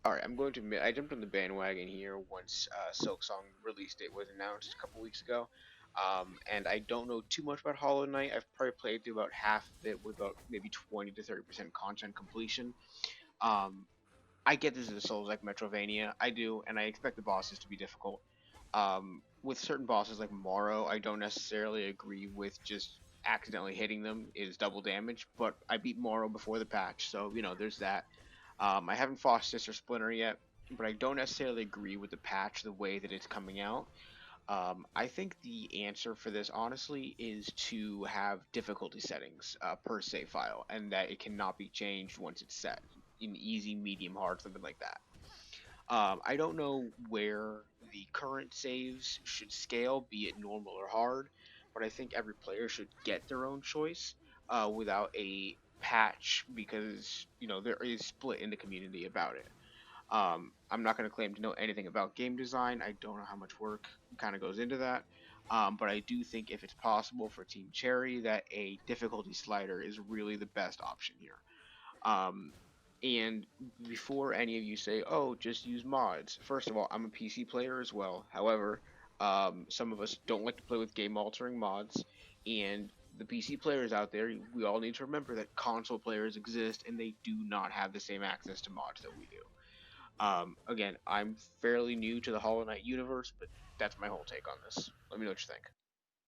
All right, I'm going to admit I jumped on the bandwagon here once Silksong release date was announced a couple weeks ago, and I don't know too much about Hollow Knight. I've probably played through about half of it with about maybe 20 to 30% content completion. Um, I get this is a Souls-like Metrovania. I do, and I expect the bosses to be difficult. With certain bosses like Morrow, I don't necessarily agree with just accidentally hitting them is double damage, but I beat Morrow before the patch, so there's that. I haven't fought Sister Splinter yet, but I don't necessarily agree with the patch the way that it's coming out. I think the answer for this, honestly, is to have difficulty settings per save file, and that it cannot be changed once it's set in easy, medium, hard, something like that. I don't know where the current saves should scale, be it normal or hard, but I think every player should get their own choice without a patch because there is split in the community about it. I'm not going to claim to know anything about game design. I don't know how much work kind of goes into that. But I do think if it's possible for Team Cherry, that a difficulty slider is really the best option here. Um, and before any of you say, "Oh, just use mods," first of all, I'm a PC player as well. However, some of us don't like to play with game-altering mods, and the PC players out there, we all need to remember that console players exist, and they do not have the same access to mods that we do. Again, I'm fairly new to the Hollow Knight universe, but that's my whole take on this. Let me know what you think.